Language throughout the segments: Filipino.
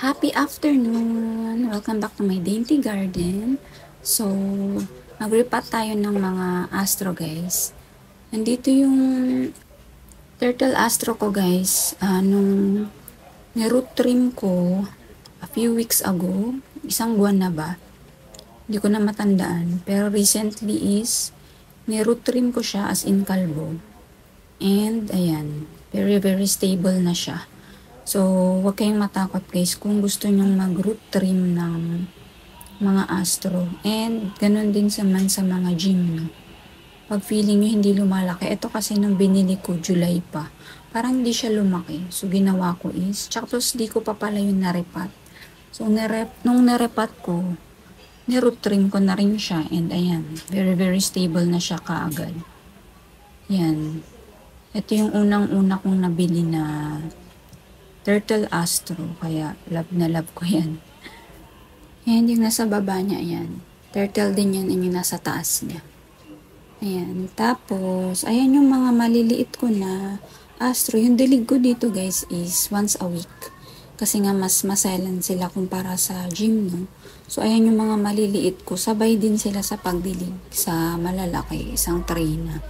Happy afternoon! Welcome back to my dainty garden. So, mag-repat tayo ng mga astro guys. Nandito yung turtle astro ko guys. Nung ni-root trim ko a few weeks ago, isang buwan na ba? Hindi ko na matandaan. Pero recently is, ni-root trim ko siya as in kalbo. And ayan, very stable na siya. So, huwag kayong matakot guys kung gusto nyong mag-root trim ng mga astro. And, ganun din sa mga gym. Pag feeling nyo hindi lumalaki, ito kasi nung binili ko, July pa. Parang hindi siya lumaki. So, ginawa ko is, tsaka di ko pa pala yung narepat. So, nung narepat ko, ni-root trim ko na rin siya. And ayan, very stable na siya kaagad. Yan. Ito yung unang-una kong nabili na turtle astro, kaya love na love ko yan. And yung nasa baba niya, ayan. Turtle din yan, yung nasa taas niya. Ayan. Tapos, ayan yung mga maliliit ko na astro. Yung dilig ko dito guys is once a week. Kasi nga mas silent sila kumpara sa gym, no? So, ayan yung mga maliliit ko. Sabay din sila sa pagdilig sa malalaki, isang tray na.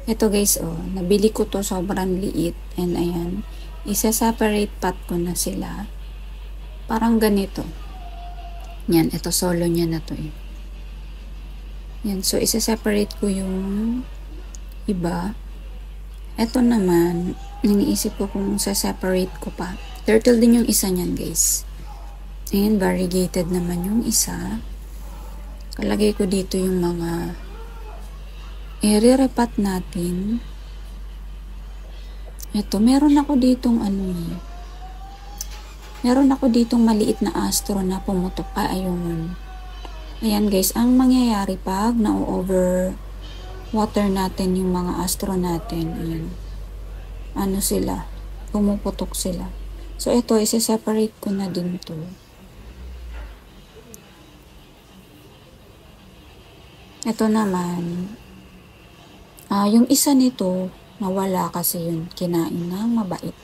Ito guys, oh, nabili ko to sobrang liit. And ayan, isa-separate pot ko na sila. Parang ganito. Yan, ito solo niya na to eh. Yan, so isa-separate ko yung iba. Ito naman, iniisip ko kung sa-separate ko pa. Turtle din yung isa niyan guys. And variegated naman yung isa. Kalagay ko dito yung mga i-repat natin. Ito, meron ako ditong meron ako ditong maliit na astro na pumutok. Ayun. Ayan guys, ang mangyayari pag na-over water natin yung mga astro natin, ayan. Sila? Pumuputok sila. So, ito, isi-separate ko na din to. Ito naman, yung isa nito, nawala kasi yun, kinain ng mabait.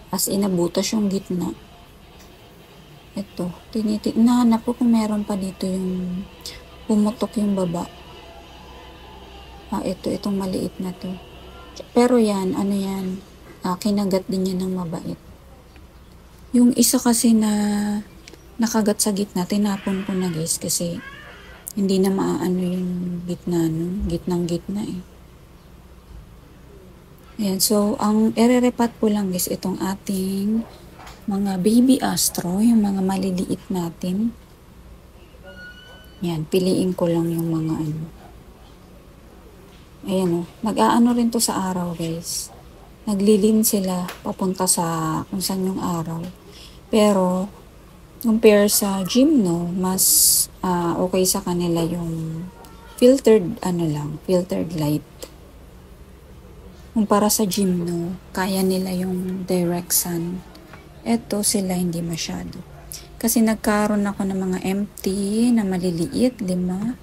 As inabutas yung gitna. Ito, nahanap ko kung meron pa dito yung pumutok yung baba. Itong maliit na to. Pero yan, kinagat din yan ng mabait. Yung isa kasi na nakagat sa gitna, tinapon ko na guys kasi hindi na maaano yung gitna nun, gitnang-gitna eh. Ayan, so, ang ererepat ko lang guys, itong ating mga baby astro, yung mga maliliit natin. Ayan, piliin ko lang yung mga Ayan o, nag-aano rin to sa araw guys. Naglilin sila papunta sa kung saan yung araw. Pero, compare sa gym, no, mas okay sa kanila yung filtered, filtered light. Kumpara sa gym, no, kaya nila yung direct sun. Eto sila hindi masyado. Kasi nagkaroon ako ng mga empty na maliliit, 5.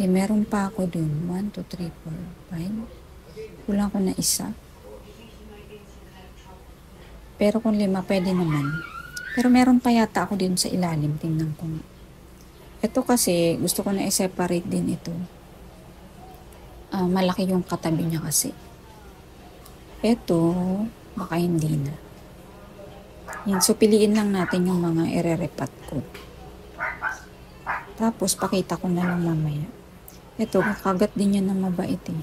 Meron pa ako dun. 1, 2, 3, 4, 5. Kulang ko na isa. Pero kung 5, pwede naman. Pero meron pa yata ako din sa ilalim. Tingnan ko. Ito kasi, gusto ko na i-separate din ito. Malaki yung katabi niya kasi. Ito, baka hindi na. Yan, so piliin lang natin yung mga ererepat ko. Tapos, pakita ko na lang mamaya. Ito, kagat din yan ng mabait eh.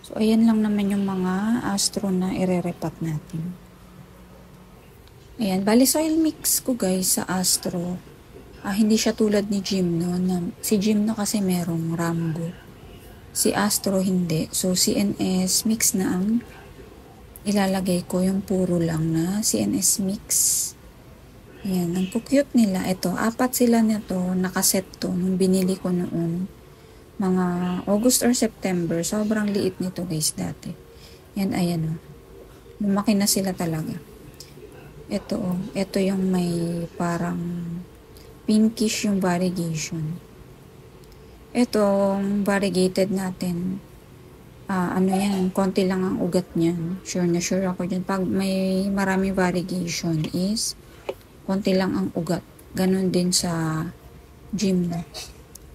So, ayan lang naman yung mga astro na ererepat natin. Ayan, bali soil mix ko guys sa astro. Hindi siya tulad ni Gymno. Si Gymno kasi merong Rambo. Si astro hindi. So, CNS mix na ang ilalagay ko, yung puro lang na CNS mix. Ayan, ang cute nila. Ito, 4 sila nito, nakaset to, nung binili ko noon. Mga August or September, sobrang liit nito guys dati. Yan, ayan o. Lumaki na sila talaga. Ito o, ito yung may parang pinkish yung variegation. Itong variegated natin, yan, konti lang ang ugat niyan. Sure na sure ako dyan. Pag may maraming variegation is konti lang ang ugat. Ganon din sa Gymno.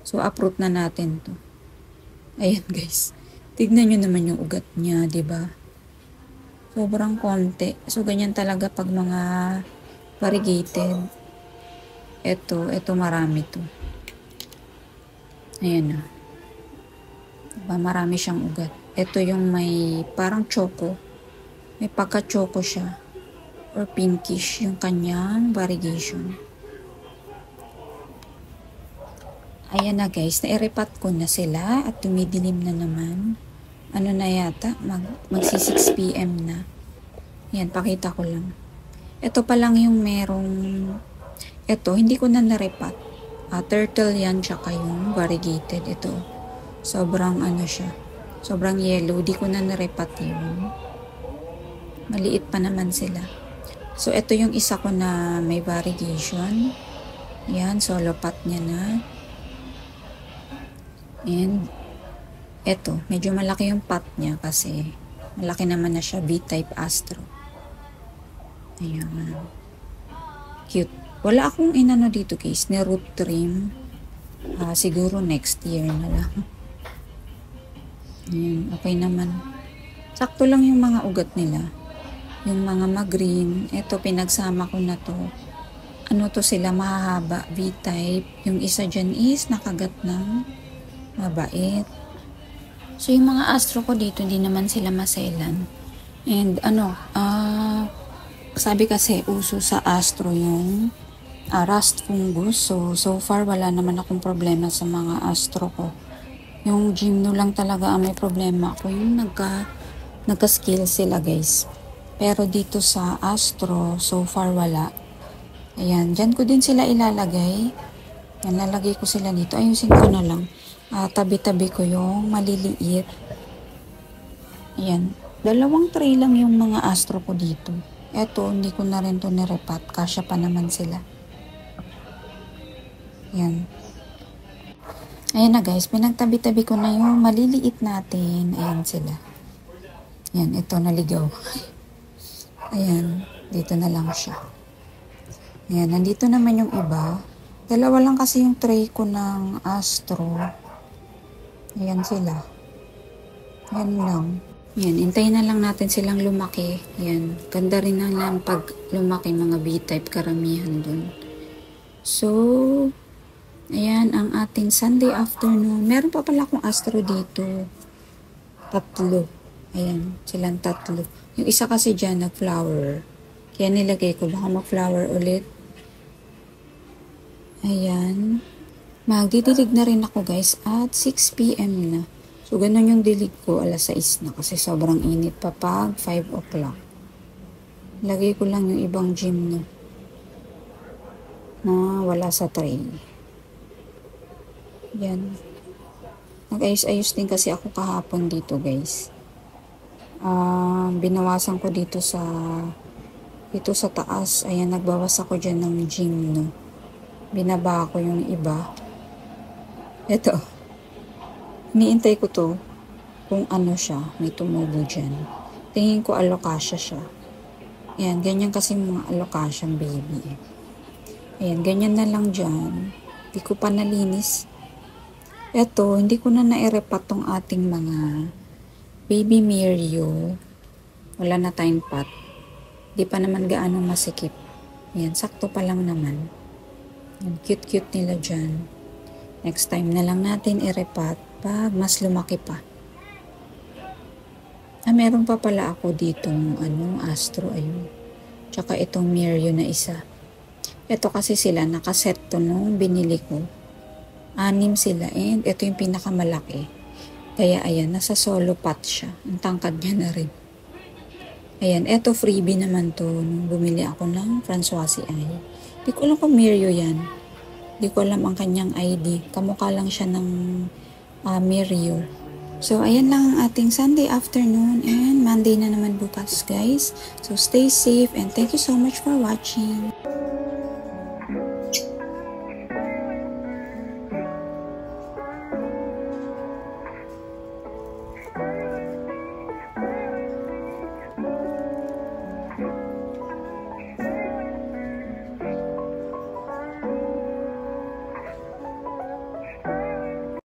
So, uproot na natin to. Ayan guys. Tignan nyo naman yung ugat niya, ba diba? Sobrang konti. So, ganyan talaga pag mga variegated. Ito marami to. Ayan na. Diba, marami siyang ugat. Ito yung may parang choco. May pagka-choco siya. Or pinkish yung kanyang variegation. Ayan na guys, nairepat ko na sila at tumidilim na naman. Ano na yata, magsi 6 PM na. Yan, pakita ko lang. Ito pa lang yung merong, ito, hindi ko na narepat. Turtle yan, tsaka yung variegated. Ito, sobrang ano siya, sobrang yellow. Di ko na narepat yun. Maliit pa naman sila. So, ito yung isa ko na may variegation. Yan, solo pot niya na. And, eto, medyo malaki yung pot niya kasi malaki naman na siya, B-type Astro. Ayan. Cute. Wala akong inano dito guys, ni root trim. Siguro next year na lang. Ayan, okay naman. Sakto lang yung mga ugat nila. Yung mga mag-green, eto pinagsama ko na to. Ano to sila, mahahaba, V-type. Yung isa dyan is nakagat ng mabait. So, yung mga astro ko dito, hindi naman sila maselan. And, sabi kasi, uso sa astro yung rust fungus. So far, wala naman akong problema sa mga astro ko. Yung Gymno lang talaga ang may problema ko. Yung nagka-skill sila, guys. Pero dito sa astro, so far, wala. Ayan, dyan ko din sila ilalagay. Yan, lalagay ko sila dito. Ayusin ko na lang. Tabi-tabi ko yung maliliit. Ayan. 2 tray lang yung mga astro ko dito. Eto, hindi ko na rin to nirepat. Kasya pa naman sila. Ayan. Ayan na guys. Pinagtabi-tabi ko na yung maliliit natin. Ayan sila. Ayan. Ito, naligaw. Ayan. Dito na lang siya. Ayan. Nandito naman yung iba. 2 lang kasi yung tray ko ng astro. Ayan sila. Ayan lang. Ayan, hintayin na lang natin silang lumaki. Ayan, ganda rin na lang pag lumaki mga B-type karamihan dun. So, ayan ang ating Sunday afternoon. Meron pa pala akong astro dito. 3. Ayan, silang 3. Yung isa kasi dyan nag-flower. Kaya nilagay ko, baka mag-flower ulit. Ayan. Magdidilig na rin ako guys at 6 PM na. So, ganun yung dilig ko. 6 na kasi sobrang init pa pag 5 o'clock. Lagay ko lang yung ibang Gymno na wala sa tray. Yan. Nag-ayos-ayos din kasi ako kahapon dito guys. Binawasan ko dito sa taas. Ayan, nagbawas ako dyan ng Gymno. Binaba ko yung iba. Ito. Iniintay ko to kung ano siya. May tumubo dyan. Tingin ko alocasia siya. Ayan, ganyan kasi mga alocasia baby. Ayan, ganyan na lang dyan. Hindi ko pa nalinis. Ito, hindi ko na nairepat tong ating mga baby Mirio. Wala na tayong pot. Di pa naman gaano masikip. Ayan, sakto pa lang naman. Ayan, cute-cute nila dyan. Next time na lang natin irepat pag mas lumaki pa. Meron pa pala ako ditong astro, ayun. Tsaka itong Mirio na isa. Ito kasi sila, nakaset to nung binili ko. 6 sila and ito yung pinakamalaki. Kaya ayan, nasa solo pot siya. Ang tangkad niya na rin. Ayan, ito freebie naman to nung bumili ako ng Françoise Ay. Di ko alam kung Mirio yan. Di ko alam ang kanyang ID. Kamukha lang siya ng Mirio. So, ayan lang ang ating Sunday afternoon and Monday na naman bukas, guys. So, stay safe and thank you so much for watching.